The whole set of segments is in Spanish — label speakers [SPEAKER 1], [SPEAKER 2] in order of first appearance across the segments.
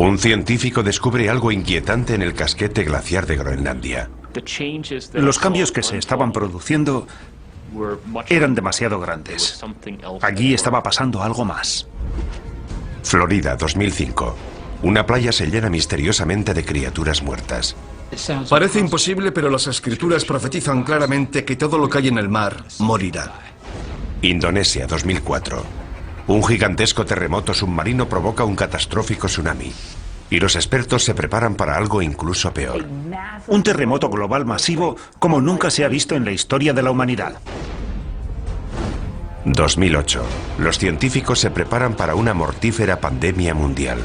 [SPEAKER 1] Un científico descubre algo inquietante en el casquete glaciar de Groenlandia.
[SPEAKER 2] Los cambios que se estaban produciendo eran demasiado grandes. Allí estaba pasando algo más.
[SPEAKER 1] Florida, 2005. Una playa se llena misteriosamente de criaturas muertas.
[SPEAKER 3] Parece imposible, pero las escrituras profetizan claramente que todo lo que hay en el mar morirá.
[SPEAKER 1] Indonesia, 2004. Un gigantesco terremoto submarino provoca un catastrófico tsunami. Y los expertos se preparan para algo incluso peor.
[SPEAKER 2] Un terremoto global masivo como nunca se ha visto en la historia de la humanidad.
[SPEAKER 1] 2008. Los científicos se preparan para una mortífera pandemia mundial.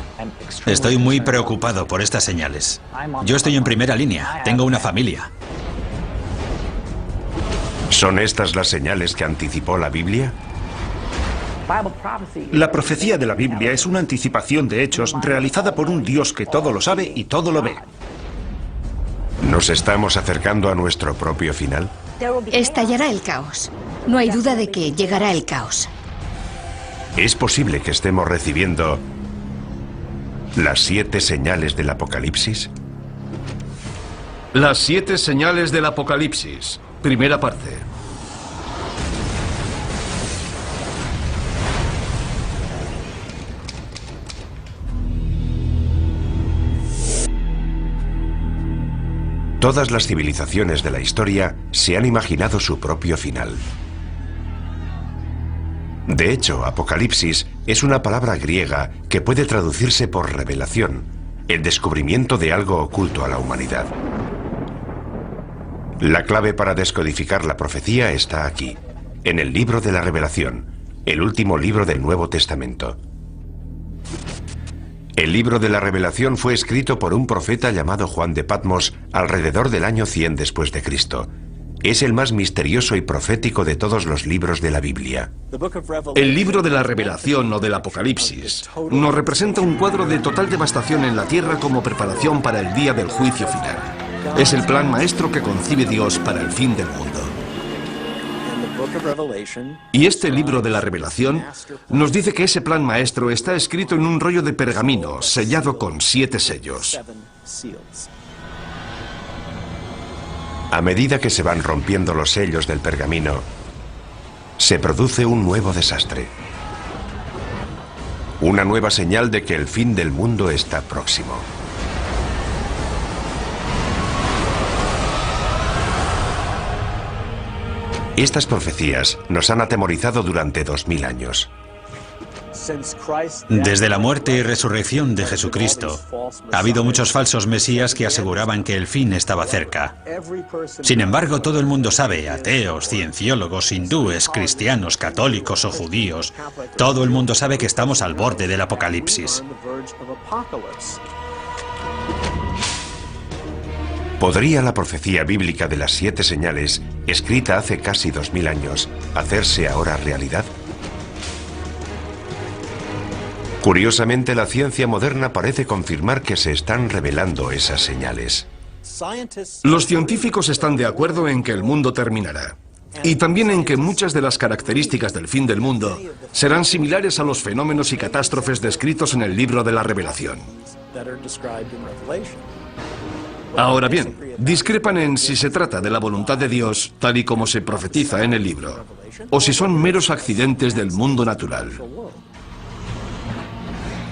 [SPEAKER 4] Estoy muy preocupado por estas señales. Yo estoy en primera línea, tengo una familia.
[SPEAKER 1] ¿Son estas las señales que anticipó la Biblia?
[SPEAKER 2] La profecía de la Biblia es una anticipación de hechos realizada por un Dios que todo lo sabe y todo lo ve.
[SPEAKER 1] ¿Nos estamos acercando a nuestro propio final?
[SPEAKER 5] Estallará el caos. No hay duda de que llegará el caos.
[SPEAKER 1] ¿Es posible que estemos recibiendo las 7 señales del Apocalipsis?
[SPEAKER 3] Las 7 señales del Apocalipsis. Primera parte.
[SPEAKER 1] Todas las civilizaciones de la historia se han imaginado su propio final. De hecho, Apocalipsis es una palabra griega que puede traducirse por revelación, el descubrimiento de algo oculto a la humanidad. La clave para descodificar la profecía está aquí, en el libro de la Revelación, el último libro del Nuevo Testamento. El libro de la Revelación fue escrito por un profeta llamado Juan de Patmos alrededor del año 100 después de Cristo. Es el más misterioso y profético de todos los libros de la Biblia.
[SPEAKER 3] El libro de la Revelación o del Apocalipsis nos representa un cuadro de total devastación en la tierra como preparación para el día del juicio final. Es el plan maestro que concibe Dios para el fin del mundo. Y este libro de la Revelación nos dice que ese plan maestro está escrito en un rollo de pergamino sellado con 7 sellos.
[SPEAKER 1] A medida que se van rompiendo los sellos del pergamino, se produce un nuevo desastre. Una nueva señal de que el fin del mundo está próximo. Estas profecías nos han atemorizado durante 2000 años.
[SPEAKER 4] Desde la muerte y resurrección de Jesucristo, ha habido muchos falsos mesías que aseguraban que el fin estaba cerca. Sin embargo, todo el mundo sabe, ateos, cienciólogos, hindúes, cristianos, católicos o judíos, todo el mundo sabe que estamos al borde del Apocalipsis.
[SPEAKER 1] ¿Podría la profecía bíblica de las 7 señales, escrita hace casi 2000 años, hacerse ahora realidad? Curiosamente, la ciencia moderna parece confirmar que se están revelando esas señales.
[SPEAKER 3] Los científicos están de acuerdo en que el mundo terminará. Y también en que muchas de las características del fin del mundo serán similares a los fenómenos y catástrofes descritos en el libro de la Revelación. Ahora bien, discrepan en si se trata de la voluntad de Dios, tal y como se profetiza en el libro, o si son meros accidentes del mundo natural.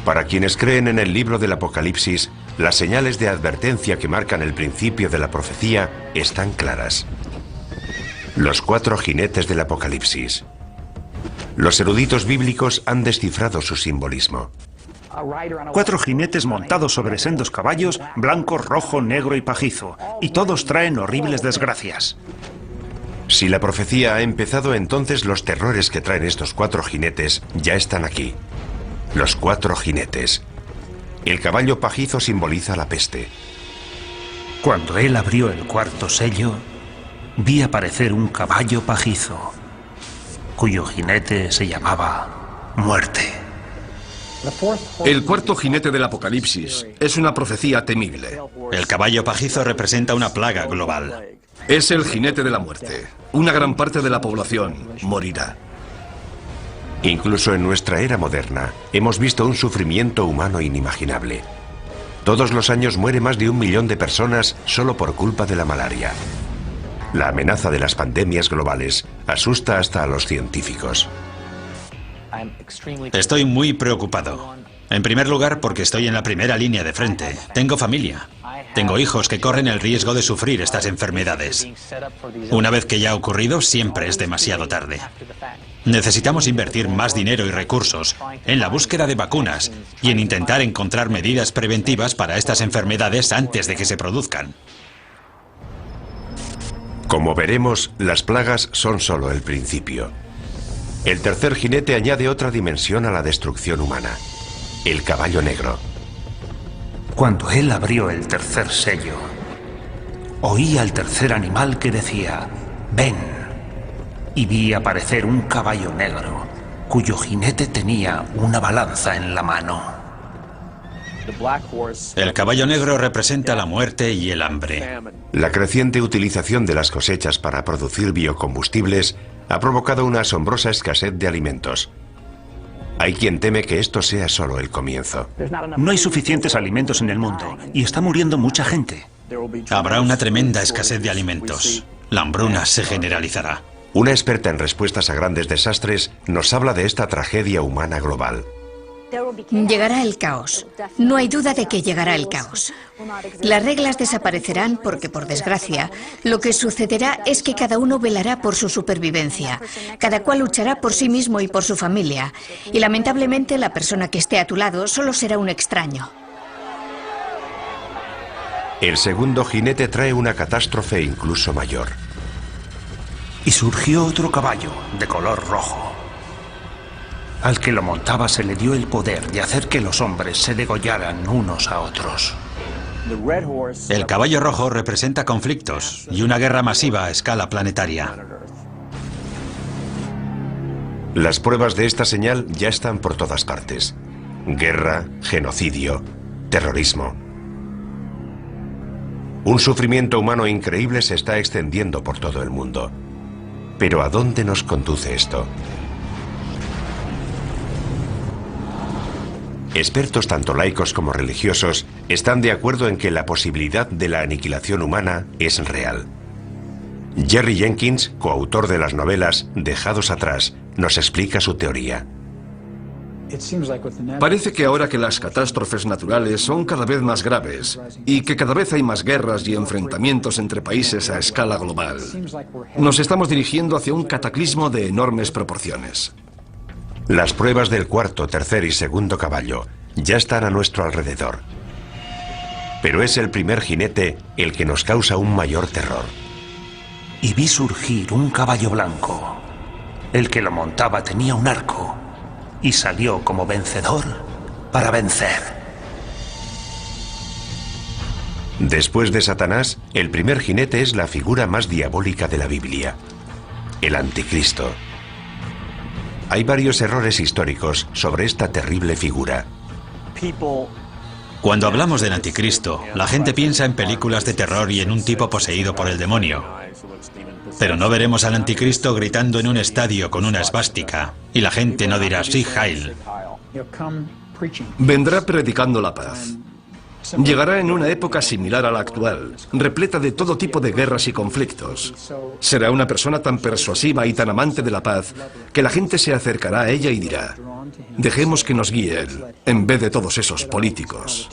[SPEAKER 1] Para quienes creen en el libro del Apocalipsis, las señales de advertencia que marcan el principio de la profecía están claras. Los 4 jinetes del Apocalipsis. Los eruditos bíblicos han descifrado su simbolismo.
[SPEAKER 2] 4 jinetes montados sobre sendos caballos, blanco, rojo, negro y pajizo, y todos traen horribles desgracias.
[SPEAKER 1] Si la profecía ha empezado, entonces los terrores que traen estos 4 jinetes ya están aquí. Los 4 jinetes. El caballo pajizo simboliza la peste.
[SPEAKER 2] Cuando él abrió el 4º sello, vi aparecer un caballo pajizo, cuyo jinete se llamaba Muerte.
[SPEAKER 3] El 4º jinete del Apocalipsis es una profecía temible.
[SPEAKER 4] El caballo pajizo representa una plaga global.
[SPEAKER 3] Es el jinete de la muerte. Una gran parte de la población morirá.
[SPEAKER 1] Incluso en nuestra era moderna, hemos visto un sufrimiento humano inimaginable. Todos los años muere más de 1 millón de personas solo por culpa de la malaria. La amenaza de las pandemias globales asusta hasta a los científicos.
[SPEAKER 4] Estoy muy preocupado. En primer lugar, porque estoy en la primera línea de frente. Tengo familia. Tengo hijos que corren el riesgo de sufrir estas enfermedades. Una vez que ya ha ocurrido, siempre es demasiado tarde. Necesitamos invertir más dinero y recursos en la búsqueda de vacunas y en intentar encontrar medidas preventivas para estas enfermedades antes de que se produzcan.
[SPEAKER 1] Como veremos, las plagas son solo el principio. El tercer jinete añade otra dimensión a la destrucción humana: el caballo negro.
[SPEAKER 2] Cuando él abrió el tercer sello, oí al tercer animal que decía: ven. Y vi aparecer un caballo negro, cuyo jinete tenía una balanza en la mano.
[SPEAKER 4] El caballo negro representa la muerte y el hambre.
[SPEAKER 1] La creciente utilización de las cosechas para producir biocombustibles ha provocado una asombrosa escasez de alimentos. Hay quien teme que esto sea solo el comienzo.
[SPEAKER 2] No hay suficientes alimentos en el mundo y está muriendo mucha gente.
[SPEAKER 4] Habrá una tremenda escasez de alimentos. La hambruna se generalizará.
[SPEAKER 1] Una experta en respuestas a grandes desastres nos habla de esta tragedia humana global.
[SPEAKER 5] Llegará el caos. No hay duda de que llegará el caos. Las reglas desaparecerán porque, por desgracia, lo que sucederá es que cada uno velará por su supervivencia. Cada cual luchará por sí mismo y por su familia. Y lamentablemente la persona que esté a tu lado solo será un extraño.
[SPEAKER 1] El segundo jinete trae una catástrofe incluso mayor.
[SPEAKER 2] Y surgió otro caballo de color rojo. Al que lo montaba se le dio el poder de hacer que los hombres se degollaran unos a otros.
[SPEAKER 4] El caballo rojo representa conflictos y una guerra masiva a escala planetaria.
[SPEAKER 1] Las pruebas de esta señal ya están por todas partes. Guerra, genocidio, terrorismo. Un sufrimiento humano increíble se está extendiendo por todo el mundo. Pero ¿a dónde nos conduce esto? Expertos tanto laicos como religiosos están de acuerdo en que la posibilidad de la aniquilación humana es real. Jerry Jenkins, coautor de las novelas Dejados atrás, nos explica su teoría.
[SPEAKER 3] Parece que ahora que las catástrofes naturales son cada vez más graves y que cada vez hay más guerras y enfrentamientos entre países a escala global, nos estamos dirigiendo hacia un cataclismo de enormes proporciones.
[SPEAKER 1] Las pruebas del cuarto, tercer y segundo caballo ya están a nuestro alrededor. Pero es el primer jinete el que nos causa un mayor terror.
[SPEAKER 2] Y vi surgir un caballo blanco. El que lo montaba tenía un arco y salió como vencedor para vencer.
[SPEAKER 1] Después de Satanás, el primer jinete es la figura más diabólica de la Biblia: el Anticristo. Hay varios errores históricos sobre esta terrible figura.
[SPEAKER 4] Cuando hablamos del anticristo, la gente piensa en películas de terror y en un tipo poseído por el demonio. Pero no veremos al anticristo gritando en un estadio con una esvástica, y la gente no dirá "Sí, Heil".
[SPEAKER 3] Vendrá predicando la paz. Llegará en una época similar a la actual, repleta de todo tipo de guerras y conflictos. Será una persona tan persuasiva y tan amante de la paz que la gente se acercará a ella y dirá: dejemos que nos guíe él, en vez de todos esos políticos.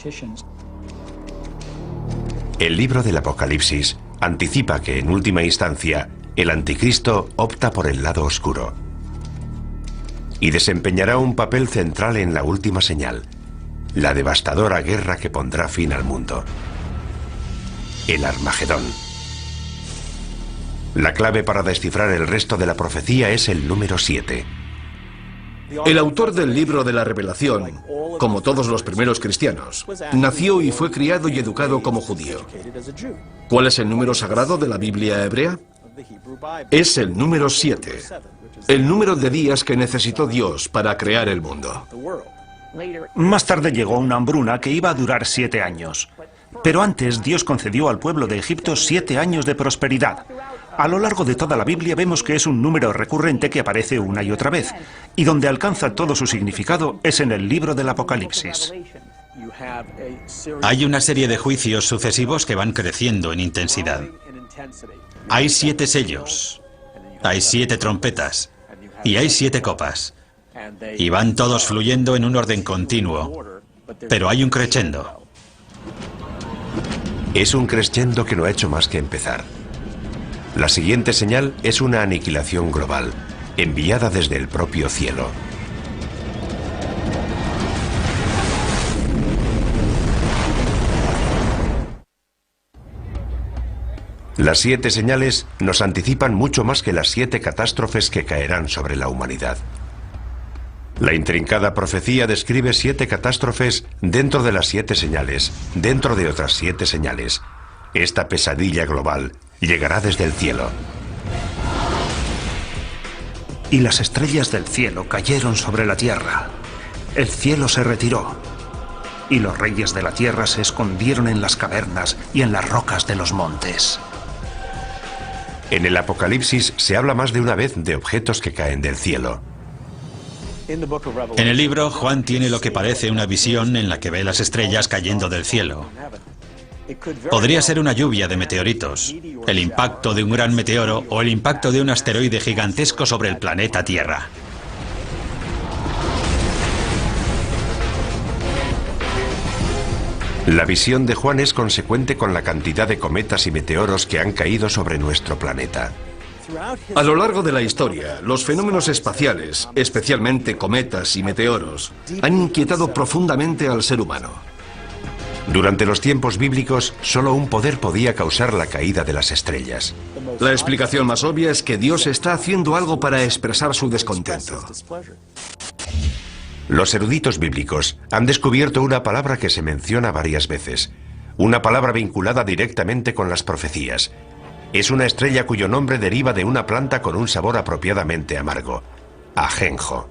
[SPEAKER 1] El libro del Apocalipsis anticipa que, en última instancia, el Anticristo opta por el lado oscuro y desempeñará un papel central en la última señal: la devastadora guerra que pondrá fin al mundo. El Armagedón. La clave para descifrar el resto de la profecía es el número 7.
[SPEAKER 3] El autor del libro de la Revelación, como todos los primeros cristianos, nació y fue criado y educado como judío. ¿Cuál es el número sagrado de la Biblia hebrea? Es el número 7, el número de días que necesitó Dios para crear el mundo.
[SPEAKER 2] Más tarde llegó una hambruna que iba a durar 7 años. Pero antes Dios concedió al pueblo de Egipto 7 años de prosperidad. A lo largo de toda la Biblia vemos que es un número recurrente que aparece una y otra vez, y donde alcanza todo su significado es en el libro del Apocalipsis.
[SPEAKER 4] Hay una serie de juicios sucesivos que van creciendo en intensidad. Hay 7 sellos, hay 7 trompetas y hay 7 copas. Y van todos fluyendo en un orden continuo, pero hay un crescendo.
[SPEAKER 1] Es un crescendo que no ha hecho más que empezar. La siguiente señal es una aniquilación global, enviada desde el propio cielo. Las 7 señales nos anticipan mucho más que las 7 catástrofes que caerán sobre la humanidad. La intrincada profecía describe 7 catástrofes dentro de las 7 señales, dentro de otras 7 señales. Esta pesadilla global llegará desde el cielo.
[SPEAKER 2] Y las estrellas del cielo cayeron sobre la tierra. El cielo se retiró. Y los reyes de la tierra se escondieron en las cavernas y en las rocas de los montes.
[SPEAKER 1] En el Apocalipsis se habla más de una vez de objetos que caen del cielo.
[SPEAKER 4] En el libro, Juan tiene lo que parece una visión en la que ve las estrellas cayendo del cielo. Podría ser una lluvia de meteoritos, el impacto de un gran meteoro o el impacto de un asteroide gigantesco sobre el planeta Tierra.
[SPEAKER 1] La visión de Juan es consecuente con la cantidad de cometas y meteoros que han caído sobre nuestro planeta.
[SPEAKER 3] A lo largo de la historia, los fenómenos espaciales, especialmente cometas y meteoros, han inquietado profundamente al ser humano.
[SPEAKER 1] Durante los tiempos bíblicos, solo un poder podía causar la caída de las estrellas.
[SPEAKER 3] La explicación más obvia es que Dios está haciendo algo para expresar su descontento.
[SPEAKER 1] Los eruditos bíblicos han descubierto una palabra que se menciona varias veces, una palabra vinculada directamente con las profecías. Es una estrella cuyo nombre deriva de una planta con un sabor apropiadamente amargo, ajenjo.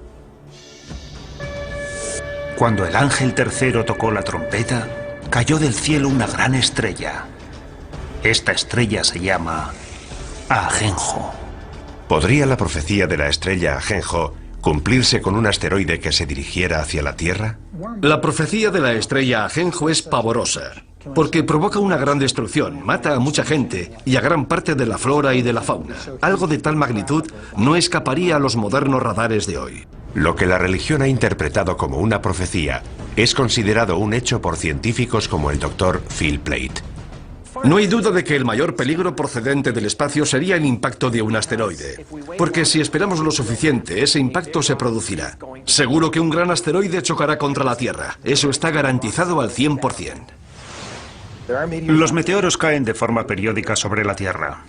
[SPEAKER 2] Cuando el ángel tercero tocó la trompeta, cayó del cielo una gran estrella. Esta estrella se llama ajenjo.
[SPEAKER 1] ¿Podría la profecía de la estrella ajenjo cumplirse con un asteroide que se dirigiera hacia la Tierra?
[SPEAKER 3] La profecía de la estrella ajenjo es pavorosa, porque provoca una gran destrucción, mata a mucha gente y a gran parte de la flora y de la fauna. Algo de tal magnitud no escaparía a los modernos radares de hoy.
[SPEAKER 1] Lo que la religión ha interpretado como una profecía es considerado un hecho por científicos como el Dr. Phil Plait.
[SPEAKER 3] No hay duda de que el mayor peligro procedente del espacio sería el impacto de un asteroide, porque si esperamos lo suficiente, ese impacto se producirá. Seguro que un gran asteroide chocará contra la Tierra. Eso está garantizado al 100%.
[SPEAKER 2] Los meteoros caen de forma periódica sobre la Tierra.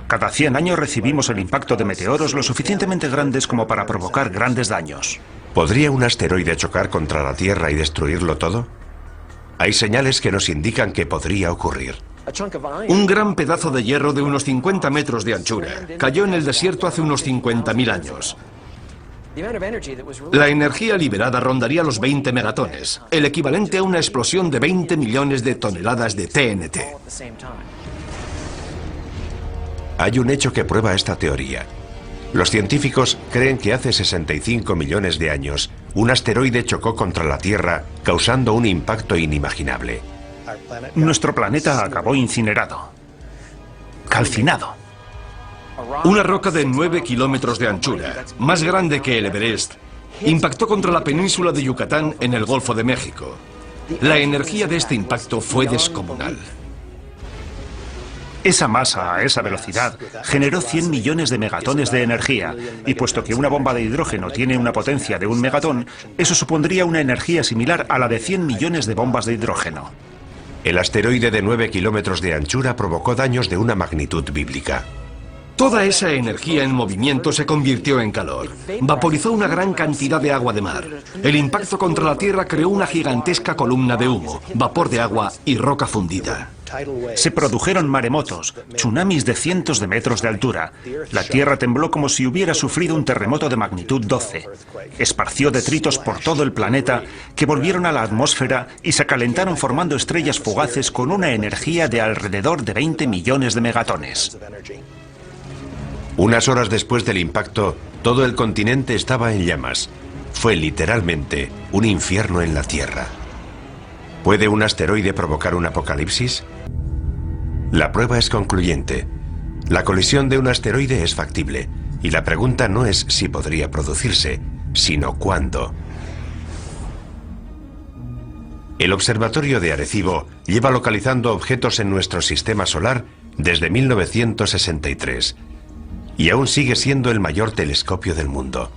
[SPEAKER 2] Cada 100 años recibimos el impacto de meteoros lo suficientemente grandes como para provocar grandes daños.
[SPEAKER 1] ¿Podría un asteroide chocar contra la Tierra y destruirlo todo? Hay señales que nos indican que podría ocurrir.
[SPEAKER 3] Un gran pedazo de hierro de unos 50 metros de anchura cayó en el desierto hace unos 50.000 años. La energía liberada rondaría los 20 megatones, el equivalente a una explosión de 20 millones de toneladas de TNT.
[SPEAKER 1] Hay un hecho que prueba esta teoría. Los científicos creen que hace 65 millones de años, un asteroide chocó contra la Tierra, causando un impacto inimaginable.
[SPEAKER 2] Nuestro planeta acabó incinerado, calcinado.
[SPEAKER 3] Una roca de 9 kilómetros de anchura, más grande que el Everest, impactó contra la península de Yucatán en el Golfo de México. La energía de este impacto fue descomunal.
[SPEAKER 2] Esa masa, a esa velocidad, generó 100 millones de megatones de energía, y puesto que una bomba de hidrógeno tiene una potencia de 1 megatón, eso supondría una energía similar a la de 100 millones de bombas de hidrógeno.
[SPEAKER 1] El asteroide de 9 kilómetros de anchura provocó daños de una magnitud bíblica.
[SPEAKER 3] Toda esa energía en movimiento se convirtió en calor. Vaporizó una gran cantidad de agua de mar. El impacto contra la Tierra creó una gigantesca columna de humo, vapor de agua y roca fundida.
[SPEAKER 2] Se produjeron maremotos, tsunamis de cientos de metros de altura. La Tierra tembló como si hubiera sufrido un terremoto de magnitud 12. Esparció detritos por todo el planeta que volvieron a la atmósfera y se calentaron formando estrellas fugaces con una energía de alrededor de 20 millones de megatones.
[SPEAKER 1] Unas horas después del impacto, todo el continente estaba en llamas. fue literalmente un infierno en la Tierra. ¿Puede un asteroide provocar un apocalipsis? La prueba es concluyente. La colisión de un asteroide es factible, y la pregunta no es si podría producirse, sino cuándo. El Observatorio de Arecibo lleva localizando objetos en nuestro sistema solar desde 1963, y aún sigue siendo el mayor telescopio del mundo.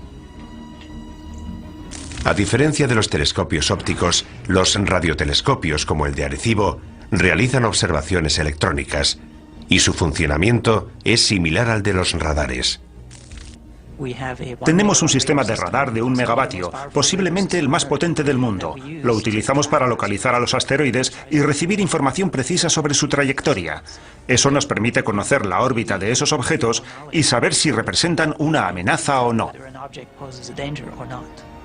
[SPEAKER 1] A diferencia de los telescopios ópticos, los radiotelescopios como el de Arecibo realizan observaciones electrónicas, y su funcionamiento es similar al de los radares.
[SPEAKER 2] Tenemos un sistema de radar de 1 megavatio, posiblemente el más potente del mundo. Lo utilizamos para localizar a los asteroides y recibir información precisa sobre su trayectoria. Eso nos permite conocer la órbita de esos objetos y saber si representan una amenaza o no.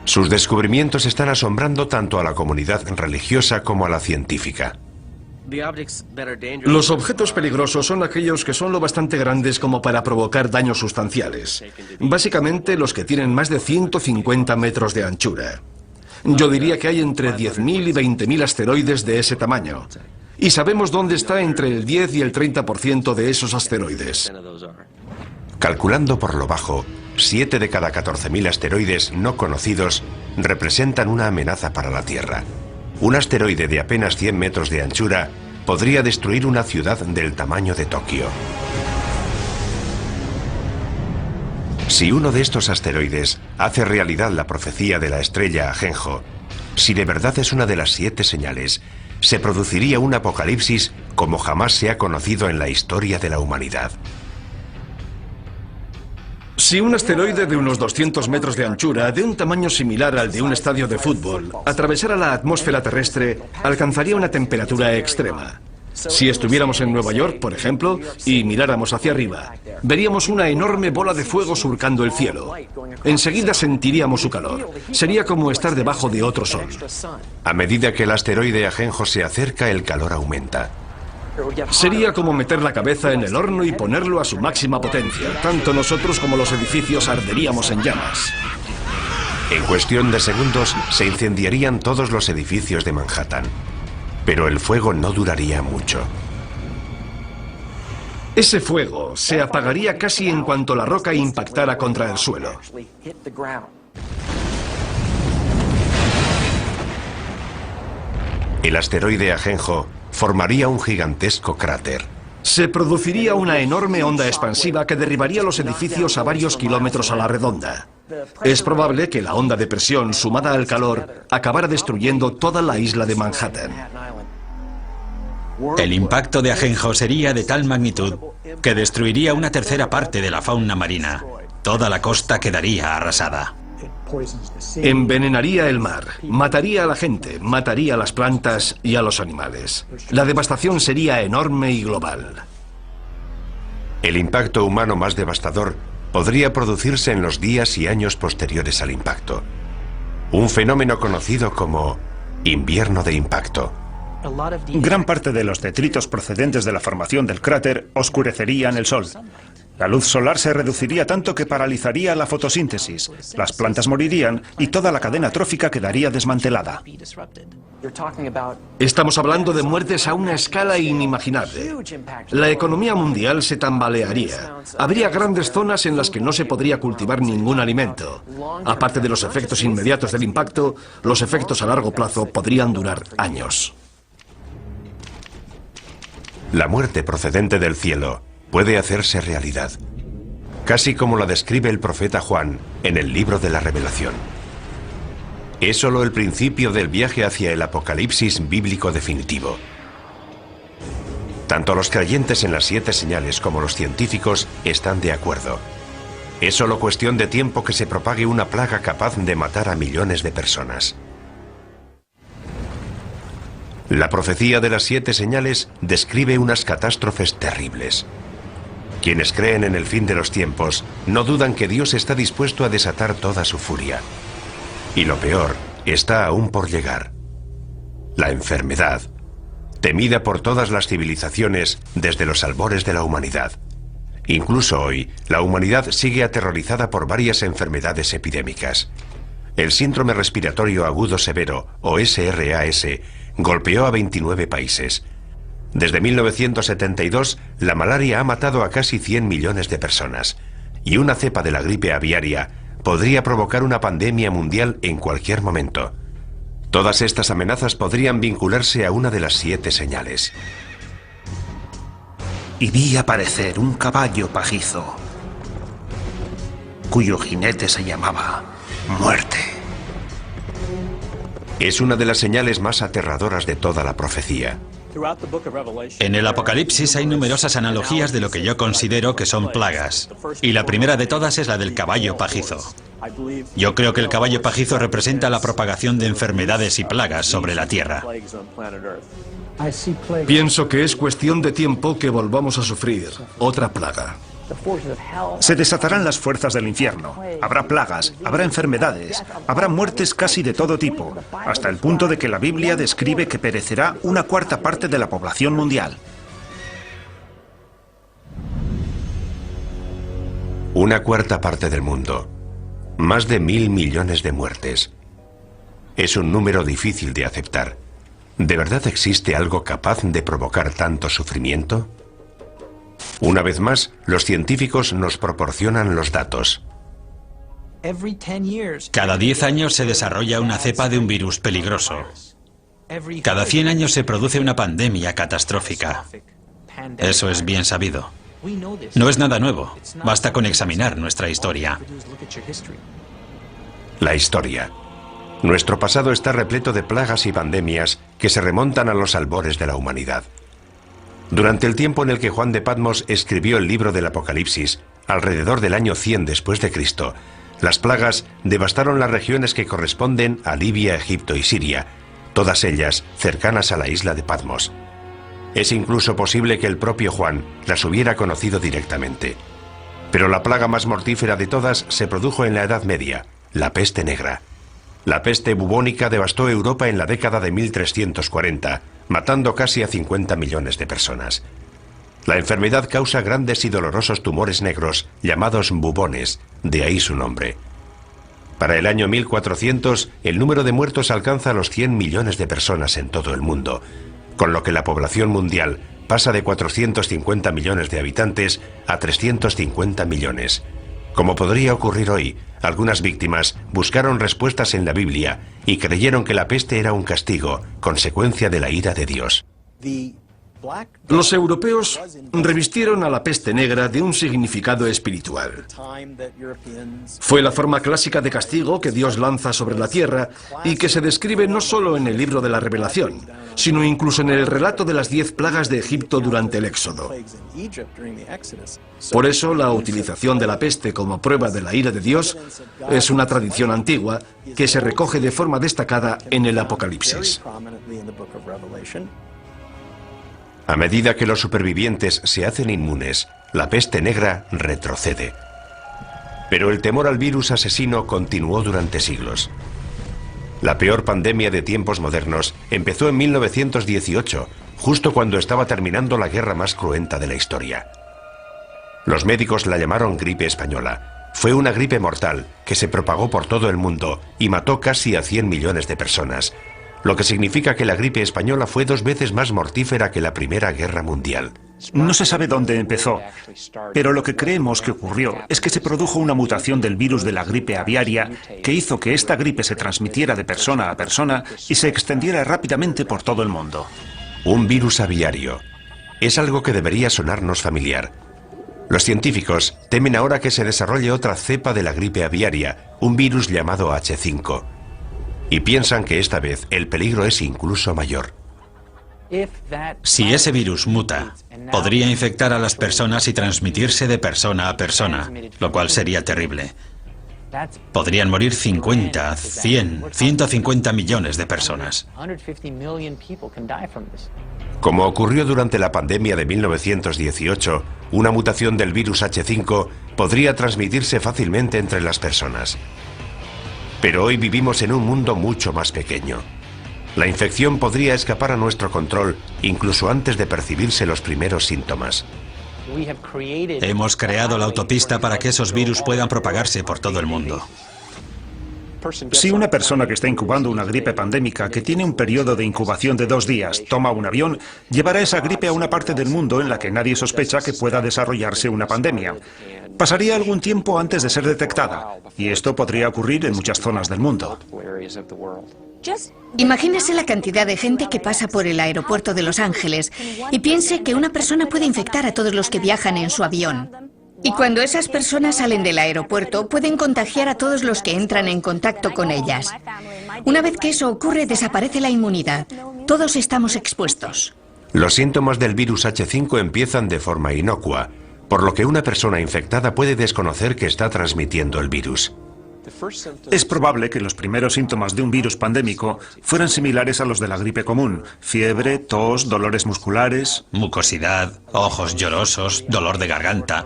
[SPEAKER 1] Sus descubrimientos están asombrando tanto a la comunidad religiosa como a la científica.
[SPEAKER 3] Los objetos peligrosos son aquellos que son lo bastante grandes como para provocar daños sustanciales. Básicamente los que tienen más de 150 metros de anchura. Yo diría que hay entre 10.000 y 20.000 asteroides de ese tamaño. Y sabemos dónde está entre el 10 y el 30% de esos asteroides.
[SPEAKER 1] Calculando por lo bajo, 7 de cada 14.000 asteroides no conocidos representan una amenaza para la Tierra. Un asteroide de apenas 100 metros de anchura podría destruir una ciudad del tamaño de Tokio. Si uno de estos asteroides hace realidad la profecía de la estrella Ajenjo, si de verdad es una de las 7 señales, se produciría un apocalipsis como jamás se ha conocido en la historia de la humanidad.
[SPEAKER 3] Si un asteroide de unos 200 metros de anchura, de un tamaño similar al de un estadio de fútbol, atravesara la atmósfera terrestre, alcanzaría una temperatura extrema. Si estuviéramos en Nueva York, por ejemplo, y miráramos hacia arriba, veríamos una enorme bola de fuego surcando el cielo. Enseguida sentiríamos su calor. Sería como estar debajo de otro sol.
[SPEAKER 1] A medida que el asteroide Ajenjo se acerca, el calor aumenta.
[SPEAKER 3] Sería como meter la cabeza en el horno y ponerlo a su máxima potencia. Tanto nosotros como los edificios arderíamos en llamas.
[SPEAKER 1] En cuestión de segundos se incendiarían todos los edificios de Manhattan. Pero el fuego no duraría mucho.
[SPEAKER 3] Ese fuego se apagaría casi en cuanto la roca impactara contra el suelo.
[SPEAKER 1] El asteroide Ajenjo formaría un gigantesco cráter.
[SPEAKER 3] Se produciría una enorme onda expansiva que derribaría los edificios a varios kilómetros a la redonda. Es probable que la onda de presión sumada al calor acabara destruyendo toda la isla de Manhattan.
[SPEAKER 4] El impacto de Ajenjo sería de tal magnitud que destruiría una tercera parte de la fauna marina. Toda la costa quedaría arrasada.
[SPEAKER 3] Envenenaría el mar, mataría a la gente, mataría a las plantas y a los animales. La devastación sería enorme y global.
[SPEAKER 1] El impacto humano más devastador podría producirse en los días y años posteriores al impacto. Un fenómeno conocido como invierno de impacto.
[SPEAKER 2] Gran parte de los detritos procedentes de la formación del cráter oscurecerían el sol. La luz solar se reduciría tanto que paralizaría la fotosíntesis, las plantas morirían y toda la cadena trófica quedaría desmantelada.
[SPEAKER 3] Estamos hablando de muertes a una escala inimaginable. La economía mundial se tambalearía. Habría grandes zonas en las que no se podría cultivar ningún alimento. Aparte de los efectos inmediatos del impacto, los efectos a largo plazo podrían durar años.
[SPEAKER 1] La muerte procedente del cielo puede hacerse realidad, casi como la describe el profeta Juan en el libro de la Revelación. Es solo el principio del viaje hacia el apocalipsis bíblico definitivo. Tanto los creyentes en las 7 señales como los científicos están de acuerdo. Es solo cuestión de tiempo que se propague una plaga capaz de matar a millones de personas. La profecía de las 7 señales describe unas catástrofes terribles. Quienes creen en el fin de los tiempos no dudan que Dios está dispuesto a desatar toda su furia. Y lo peor está aún por llegar. La enfermedad, temida por todas las civilizaciones desde los albores de la humanidad. Incluso hoy, la humanidad sigue aterrorizada por varias enfermedades epidémicas. el síndrome respiratorio agudo severo, o SRAS, golpeó a 29 países. Desde 1972, la malaria ha matado a casi 100 millones de personas, y una cepa de la gripe aviaria podría provocar una pandemia mundial en cualquier momento. Todas estas amenazas podrían vincularse a una de las 7 señales.
[SPEAKER 2] Y vi aparecer un caballo pajizo, cuyo jinete se llamaba Muerte.
[SPEAKER 1] Es una de las señales más aterradoras de toda la profecía.
[SPEAKER 4] En el Apocalipsis hay numerosas analogías de lo que yo considero que son plagas, y la primera de todas es la del caballo pajizo. Yo creo que el caballo pajizo representa la propagación de enfermedades y plagas sobre la Tierra.
[SPEAKER 3] Pienso que es cuestión de tiempo que volvamos a sufrir otra plaga.
[SPEAKER 2] Se desatarán las fuerzas del infierno. Habrá plagas, habrá enfermedades, habrá muertes casi de todo tipo, hasta el punto de que la Biblia describe que perecerá una cuarta parte de la población mundial.
[SPEAKER 1] Una cuarta parte del mundo. Más de 1.000 millones de muertes. Es un número difícil de aceptar. ¿De verdad existe algo capaz de provocar tanto sufrimiento? Una vez más, los científicos nos proporcionan los datos.
[SPEAKER 4] Cada 10 años se desarrolla una cepa de un virus peligroso. Cada 100 años se produce una pandemia catastrófica. Eso es bien sabido. No es nada nuevo. Basta con examinar nuestra historia.
[SPEAKER 1] La historia. Nuestro pasado está repleto de plagas y pandemias que se remontan a los albores de la humanidad. Durante el tiempo en el que Juan de Patmos escribió el libro del Apocalipsis, alrededor del año 100 después de Cristo, las plagas devastaron las regiones que corresponden a Libia, Egipto y Siria, todas ellas cercanas a la isla de Patmos. Es incluso posible que el propio Juan las hubiera conocido directamente. Pero la plaga más mortífera de todas se produjo en la Edad Media, la peste negra. La peste bubónica devastó Europa en la década de 1340, matando casi a 50 millones de personas. La enfermedad causa grandes y dolorosos tumores negros llamados bubones, de ahí su nombre. Para el año 1400, el número de muertos alcanza los 100 millones de personas en todo el mundo, con lo que la población mundial pasa de 450 millones de habitantes a 350 millones. Como podría ocurrir hoy, algunas víctimas buscaron respuestas en la Biblia y creyeron que la peste era un castigo, consecuencia de la ira de Dios.
[SPEAKER 3] Los europeos revistieron a la peste negra de un significado espiritual. Fue la forma clásica de castigo que Dios lanza sobre la tierra y que se describe no solo en el libro de la Revelación, sino incluso en el relato de las 10 plagas de Egipto durante el Éxodo. Por eso, la utilización de la peste como prueba de la ira de Dios es una tradición antigua que se recoge de forma destacada en el Apocalipsis.
[SPEAKER 1] A medida que los supervivientes se hacen inmunes, la peste negra retrocede. Pero el temor al virus asesino continuó durante siglos. La peor pandemia de tiempos modernos empezó en 1918, justo cuando estaba terminando la guerra más cruenta de la historia. Los médicos la llamaron gripe española. Fue una gripe mortal que se propagó por todo el mundo y mató casi a 100 millones de personas, lo que significa que la gripe española fue 2 veces más mortífera que la Primera Guerra Mundial.
[SPEAKER 2] No se sabe dónde empezó, pero lo que creemos que ocurrió es que se produjo una mutación del virus de la gripe aviaria que hizo que esta gripe se transmitiera de persona a persona y se extendiera rápidamente por todo el mundo.
[SPEAKER 1] Un virus aviario. Es algo que debería sonarnos familiar. Los científicos temen ahora que se desarrolle otra cepa de la gripe aviaria, un virus llamado H5. Y piensan que esta vez el peligro es incluso mayor.
[SPEAKER 4] Si ese virus muta, podría infectar a las personas y transmitirse de persona a persona, lo cual sería terrible. Podrían morir 50, 100, 150 millones de personas.
[SPEAKER 1] Como ocurrió durante la pandemia de 1918, una mutación del virus H5 podría transmitirse fácilmente entre las personas. Pero hoy vivimos en un mundo mucho más pequeño. La infección podría escapar a nuestro control incluso antes de percibirse los primeros síntomas.
[SPEAKER 4] Hemos creado la autopista para que esos virus puedan propagarse por todo el mundo.
[SPEAKER 2] Si una persona que está incubando una gripe pandémica, que tiene un periodo de incubación de 2 días, toma un avión, llevará esa gripe a una parte del mundo en la que nadie sospecha que pueda desarrollarse una pandemia. Pasaría algún tiempo antes de ser detectada, y esto podría ocurrir en muchas zonas del mundo.
[SPEAKER 5] Imagínese la cantidad de gente que pasa por el aeropuerto de Los Ángeles y piense que una persona puede infectar a todos los que viajan en su avión. Y cuando esas personas salen del aeropuerto, pueden contagiar a todos los que entran en contacto con ellas. Una vez que eso ocurre, desaparece la inmunidad. Todos estamos expuestos.
[SPEAKER 1] Los síntomas del virus H5 empiezan de forma inocua, por lo que una persona infectada puede desconocer que está transmitiendo el virus.
[SPEAKER 2] Es probable que los primeros síntomas de un virus pandémico fueran similares a los de la gripe común: fiebre, tos, dolores musculares.
[SPEAKER 4] Mucosidad, ojos llorosos, dolor de garganta.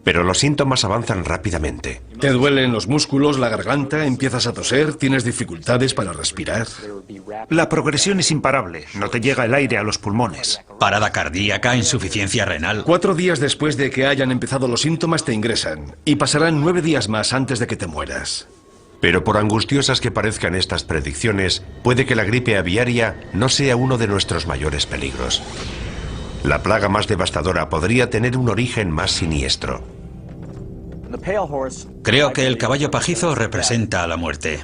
[SPEAKER 1] Pero los síntomas avanzan rápidamente.
[SPEAKER 3] Te duelen los músculos, la garganta, empiezas a toser, tienes dificultades para respirar.
[SPEAKER 2] La progresión es imparable, no te llega el aire a los pulmones.
[SPEAKER 4] Parada cardíaca, insuficiencia renal.
[SPEAKER 3] 4 días después de que hayan empezado los síntomas te ingresan y pasarán 9 días más antes de que te mueras.
[SPEAKER 1] Pero por angustiosas que parezcan estas predicciones, puede que la gripe aviaria no sea uno de nuestros mayores peligros. La plaga más devastadora podría tener un origen más siniestro.
[SPEAKER 4] Creo que el caballo pajizo representa a la muerte,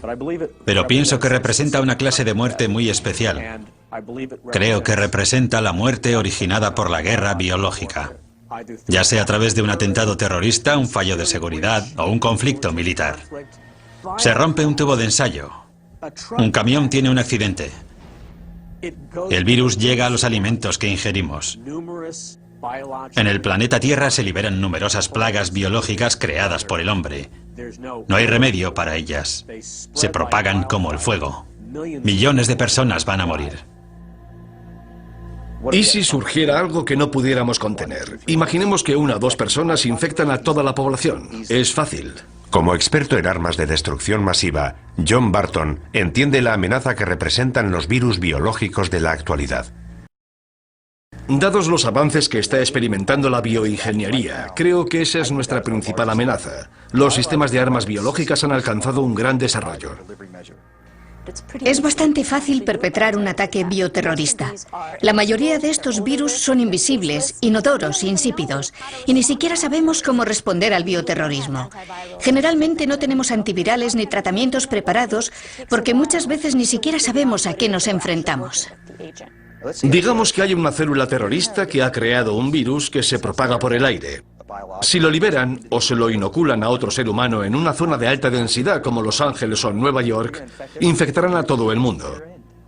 [SPEAKER 4] pero pienso que representa una clase de muerte muy especial. Creo que representa la muerte originada por la guerra biológica, ya sea a través de un atentado terrorista, un fallo de seguridad o un conflicto militar. Se rompe un tubo de ensayo, un camión tiene un accidente, el virus llega a los alimentos que ingerimos. En el planeta Tierra se liberan numerosas plagas biológicas creadas por el hombre. No hay remedio para ellas. Se propagan como el fuego. Millones de personas van a morir.
[SPEAKER 3] ¿Y si surgiera algo que no pudiéramos contener? Imaginemos que 1 o 2 personas infectan a toda la población. Es fácil.
[SPEAKER 1] Como experto en armas de destrucción masiva, John Barton entiende la amenaza que representan los virus biológicos de la actualidad.
[SPEAKER 3] Dados los avances que está experimentando la bioingeniería, creo que esa es nuestra principal amenaza. Los sistemas de armas biológicas han alcanzado un gran desarrollo.
[SPEAKER 5] Es bastante fácil perpetrar un ataque bioterrorista. La mayoría de estos virus son invisibles, inodoros, insípidos, y ni siquiera sabemos cómo responder al bioterrorismo. Generalmente no tenemos antivirales ni tratamientos preparados porque muchas veces ni siquiera sabemos a qué nos enfrentamos.
[SPEAKER 3] Digamos que hay una célula terrorista que ha creado un virus que se propaga por el aire. Si lo liberan o se lo inoculan a otro ser humano en una zona de alta densidad como Los Ángeles o Nueva York, infectarán a todo el mundo.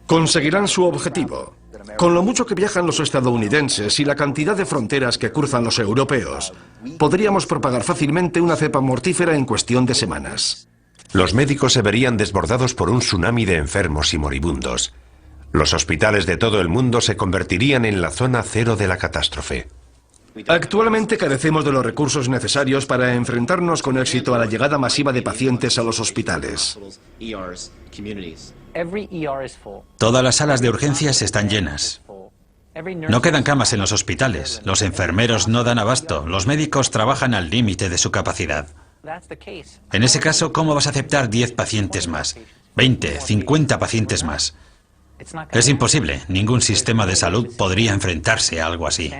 [SPEAKER 3] Conseguirán su objetivo. Con lo mucho que viajan los estadounidenses y la cantidad de fronteras que cruzan los europeos, podríamos propagar fácilmente una cepa mortífera en cuestión de semanas.
[SPEAKER 1] Los médicos se verían desbordados por un tsunami de enfermos y moribundos. Los hospitales de todo el mundo se convertirían en la zona cero de la catástrofe.
[SPEAKER 3] Actualmente carecemos de los recursos necesarios para enfrentarnos con éxito a la llegada masiva de pacientes a los hospitales.
[SPEAKER 4] Todas las salas de urgencias están llenas. No quedan camas en los hospitales, los enfermeros no dan abasto, los médicos trabajan al límite de su capacidad. En ese caso, ¿cómo vas a aceptar 10 pacientes más? 20, 50 pacientes más. Es imposible, ningún sistema de salud podría enfrentarse a algo así.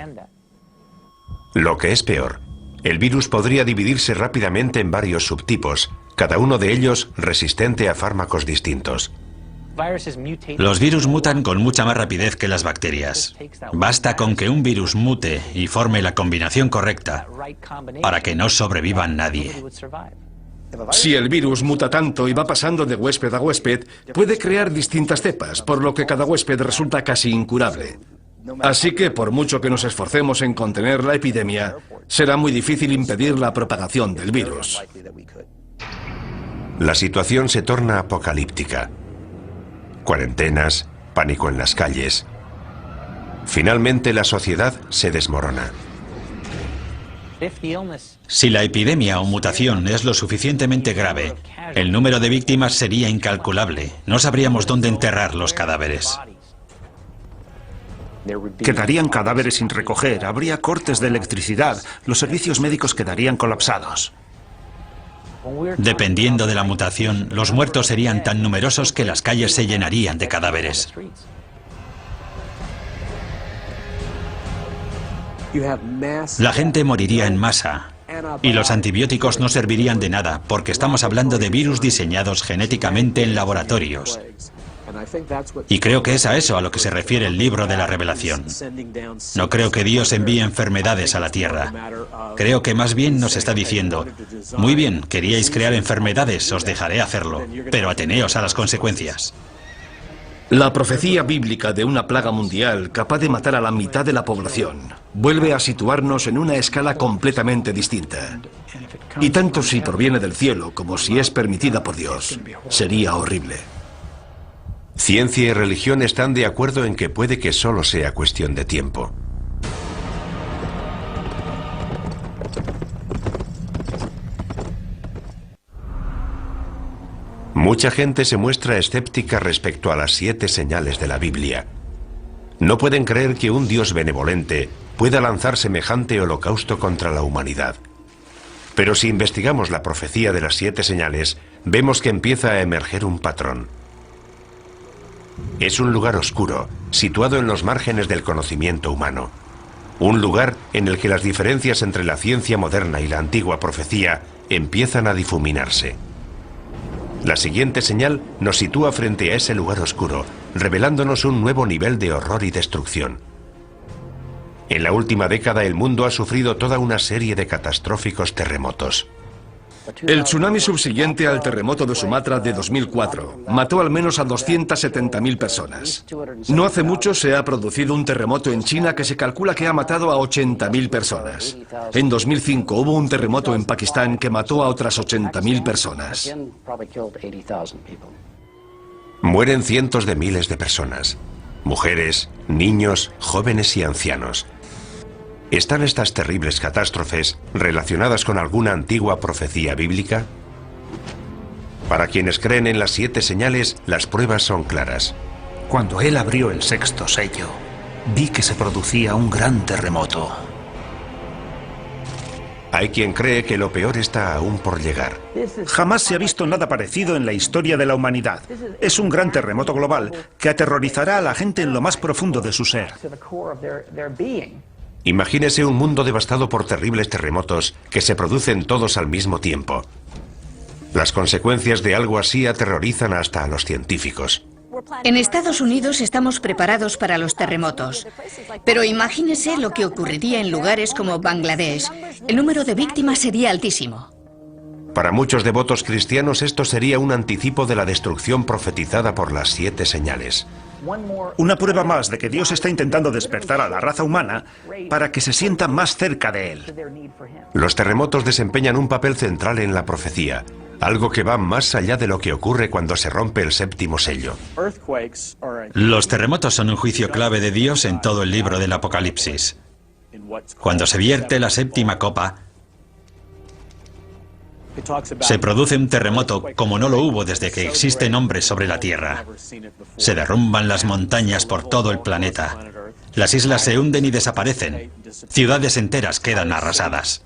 [SPEAKER 1] Lo que es peor, el virus podría dividirse rápidamente en varios subtipos, cada uno de ellos resistente a fármacos distintos.
[SPEAKER 4] Los virus mutan con mucha más rapidez que las bacterias. Basta con que un virus mute y forme la combinación correcta para que no sobreviva nadie.
[SPEAKER 3] Si el virus muta tanto y va pasando de huésped a huésped, puede crear distintas cepas, por lo que cada huésped resulta casi incurable. Así que, por mucho que nos esforcemos en contener la epidemia, será muy difícil impedir la propagación del virus.
[SPEAKER 1] La situación se torna apocalíptica. Cuarentenas, pánico en las calles. Finalmente la sociedad se desmorona.
[SPEAKER 4] Si la epidemia o mutación es lo suficientemente grave, el número de víctimas sería incalculable. No sabríamos dónde enterrar los cadáveres.
[SPEAKER 2] Quedarían cadáveres sin recoger, habría cortes de electricidad, los servicios médicos quedarían colapsados.
[SPEAKER 4] Dependiendo de la mutación, los muertos serían tan numerosos que las calles se llenarían de cadáveres. La gente moriría en masa y los antibióticos no servirían de nada porque estamos hablando de virus diseñados genéticamente en laboratorios. Y creo que es a eso a lo que se refiere el libro de la Revelación. No creo que Dios envíe enfermedades a la tierra. Creo que más bien nos está diciendo, muy bien, queríais crear enfermedades, os dejaré hacerlo, pero ateneos a las consecuencias.
[SPEAKER 3] La profecía bíblica de una plaga mundial capaz de matar a la mitad de la población vuelve a situarnos en una escala completamente distinta. Y tanto si proviene del cielo como si es permitida por Dios, sería horrible.
[SPEAKER 1] Ciencia y religión están de acuerdo en que puede que solo sea cuestión de tiempo. Mucha gente se muestra escéptica respecto a las 7 señales de la Biblia. No pueden creer que un Dios benevolente pueda lanzar semejante holocausto contra la humanidad. Pero si investigamos la profecía de las 7 señales, vemos que empieza a emerger un patrón. Es un lugar oscuro, situado en los márgenes del conocimiento humano. Un lugar en el que las diferencias entre la ciencia moderna y la antigua profecía empiezan a difuminarse. La siguiente señal nos sitúa frente a ese lugar oscuro, revelándonos un nuevo nivel de horror y destrucción. En la última década el mundo ha sufrido toda una serie de catastróficos terremotos.
[SPEAKER 3] El tsunami subsiguiente al terremoto de Sumatra de 2004 mató al menos a 270.000 personas. No hace mucho se ha producido un terremoto en China que se calcula que ha matado a 80.000 personas. En 2005 hubo un terremoto en Pakistán que mató a otras 80.000 personas.
[SPEAKER 1] Mueren cientos de miles de personas. Mujeres, niños, jóvenes y ancianos. ¿Están estas terribles catástrofes relacionadas con alguna antigua profecía bíblica? Para quienes creen en las 7 señales, las pruebas son claras.
[SPEAKER 2] Cuando él abrió el 6º sello, vi que se producía un gran terremoto.
[SPEAKER 1] Hay quien cree que lo peor está aún por llegar.
[SPEAKER 6] Jamás se ha visto nada parecido en la historia de la humanidad. Es un gran terremoto global que aterrorizará a la gente en lo más profundo de su ser.
[SPEAKER 1] Imagínese un mundo devastado por terribles terremotos que se producen todos al mismo tiempo. Las consecuencias de algo así aterrorizan hasta a los científicos.
[SPEAKER 5] En Estados Unidos estamos preparados para los terremotos, pero imagínese lo que ocurriría en lugares como Bangladesh. El número de víctimas sería altísimo.
[SPEAKER 1] Para muchos devotos cristianos esto sería un anticipo de la destrucción profetizada por las 7 señales.
[SPEAKER 6] Una prueba más de que Dios está intentando despertar a la raza humana para que se sienta más cerca de Él.
[SPEAKER 1] Los terremotos desempeñan un papel central en la profecía, algo que va más allá de lo que ocurre cuando se rompe el 7º sello.
[SPEAKER 4] Los terremotos son un juicio clave de Dios en todo el libro del Apocalipsis. Cuando se vierte la 7ª copa, se produce un terremoto como no lo hubo desde que existen hombres sobre la Tierra. Se derrumban las montañas por todo el planeta. Las islas se hunden y desaparecen. Ciudades enteras quedan arrasadas.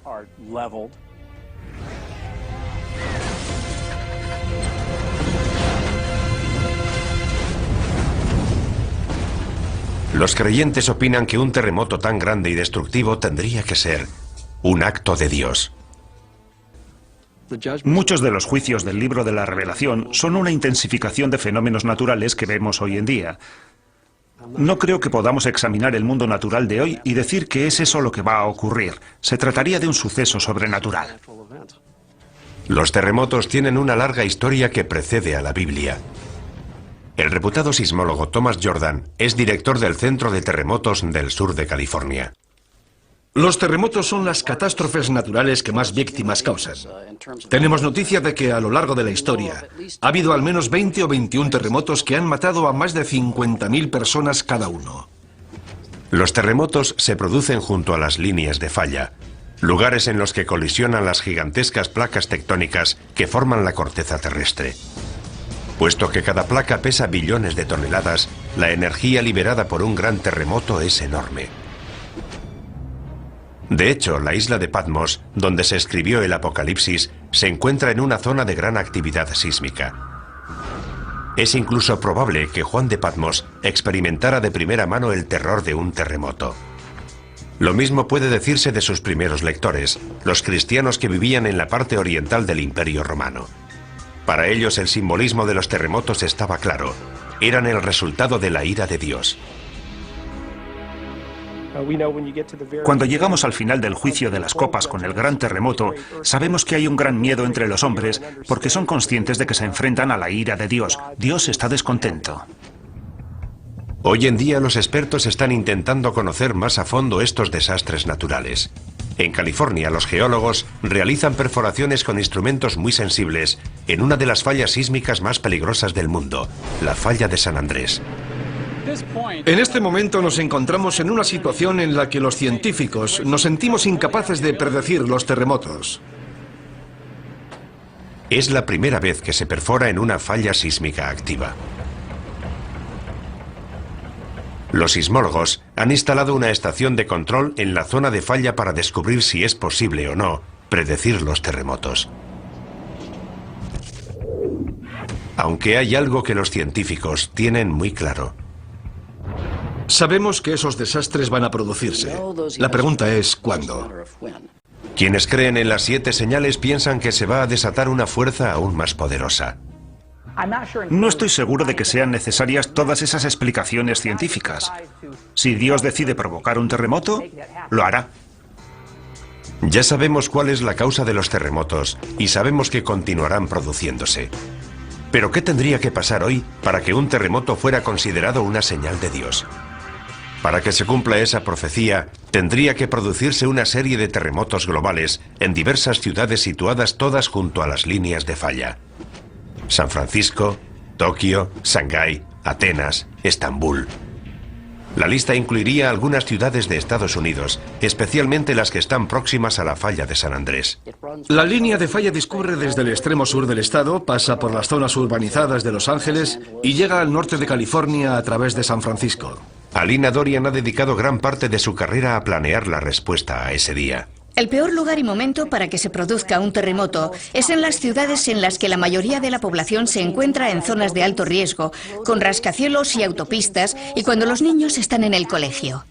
[SPEAKER 1] Los creyentes opinan que un terremoto tan grande y destructivo tendría que ser un acto de Dios.
[SPEAKER 6] Muchos de los juicios del libro de la Revelación son una intensificación de fenómenos naturales que vemos hoy en día. No creo que podamos examinar el mundo natural de hoy y decir que es eso lo que va a ocurrir. Se trataría de un suceso sobrenatural.
[SPEAKER 1] Los terremotos tienen una larga historia que precede a la Biblia. El reputado sismólogo Thomas Jordan es director del Centro de Terremotos del sur de California.
[SPEAKER 3] Los terremotos son las catástrofes naturales que más víctimas causan. Tenemos noticia de que a lo largo de la historia ha habido al menos 20 o 21 terremotos que han matado a más de 50.000 personas cada uno.
[SPEAKER 1] Los terremotos se producen junto a las líneas de falla, lugares en los que colisionan las gigantescas placas tectónicas que forman la corteza terrestre. Puesto que cada placa pesa billones de toneladas, la energía liberada por un gran terremoto es enorme. De hecho, la isla de Patmos, donde se escribió el Apocalipsis, se encuentra en una zona de gran actividad sísmica. Es incluso probable que Juan de Patmos experimentara de primera mano el terror de un terremoto. Lo mismo puede decirse de sus primeros lectores, los cristianos que vivían en la parte oriental del Imperio Romano. Para ellos el simbolismo de los terremotos estaba claro. Eran el resultado de la ira de Dios.
[SPEAKER 6] Cuando llegamos al final del juicio de las copas con el gran terremoto, sabemos que hay un gran miedo entre los hombres porque son conscientes de que se enfrentan a la ira de Dios. Dios está descontento.
[SPEAKER 1] Hoy en día los expertos están intentando conocer más a fondo estos desastres naturales. En California, los geólogos realizan perforaciones con instrumentos muy sensibles en una de las fallas sísmicas más peligrosas del mundo, la falla de San Andrés.
[SPEAKER 3] En este momento nos encontramos en una situación en la que los científicos nos sentimos incapaces de predecir los terremotos.
[SPEAKER 1] Es la primera vez que se perfora en una falla sísmica activa. Los sismólogos han instalado una estación de control en la zona de falla para descubrir si es posible o no predecir los terremotos. Aunque hay algo que los científicos tienen muy claro.
[SPEAKER 3] Sabemos que esos desastres van a producirse. La pregunta es ¿cuándo?
[SPEAKER 1] Quienes creen en las 7 señales piensan que se va a desatar una fuerza aún más poderosa.
[SPEAKER 6] No estoy seguro de que sean necesarias todas esas explicaciones científicas. Si Dios decide provocar un terremoto, lo hará.
[SPEAKER 1] Ya sabemos cuál es la causa de los terremotos y sabemos que continuarán produciéndose. Pero ¿qué tendría que pasar hoy para que un terremoto fuera considerado una señal de Dios? Para que se cumpla esa profecía, tendría que producirse una serie de terremotos globales en diversas ciudades situadas todas junto a las líneas de falla. San Francisco, Tokio, Shanghái, Atenas, Estambul. La lista incluiría algunas ciudades de Estados Unidos, especialmente las que están próximas a la falla de San Andrés.
[SPEAKER 3] La línea de falla discurre desde el extremo sur del estado, pasa por las zonas urbanizadas de Los Ángeles y llega al norte de California a través de San Francisco.
[SPEAKER 1] Alina Dorian ha dedicado gran parte de su carrera a planear la respuesta a ese día.
[SPEAKER 5] El peor lugar y momento para que se produzca un terremoto es en las ciudades en las que la mayoría de la población se encuentra en zonas de alto riesgo, con rascacielos y autopistas, y cuando los niños están en el colegio.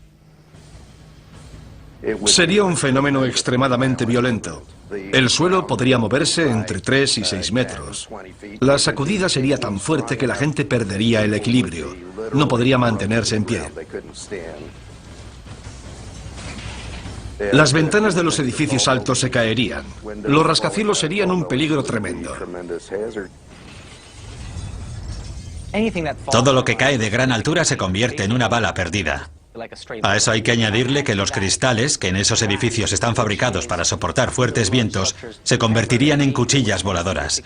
[SPEAKER 3] Sería un fenómeno extremadamente violento. El suelo podría moverse entre 3 y 6 metros. La sacudida sería tan fuerte que la gente perdería el equilibrio. No podría mantenerse en pie. Las ventanas de los edificios altos se caerían. Los rascacielos serían un peligro tremendo.
[SPEAKER 4] Todo lo que cae de gran altura se convierte en una bala perdida. A eso hay que añadirle que los cristales, que en esos edificios están fabricados para soportar fuertes vientos, se convertirían en cuchillas voladoras.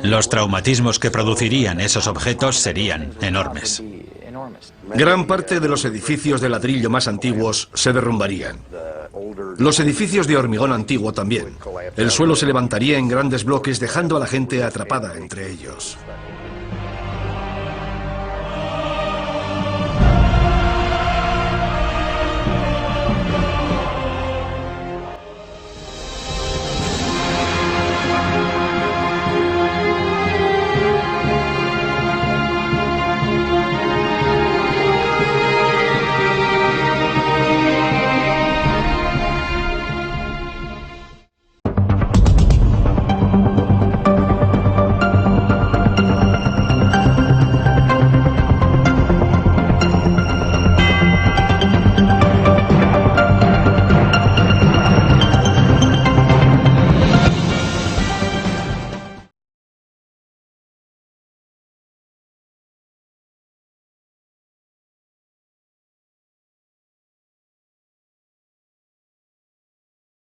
[SPEAKER 4] Los traumatismos que producirían esos objetos serían enormes.
[SPEAKER 3] Gran parte de los edificios de ladrillo más antiguos se derrumbarían. Los edificios de hormigón antiguo también. El suelo se levantaría en grandes bloques dejando a la gente atrapada entre ellos.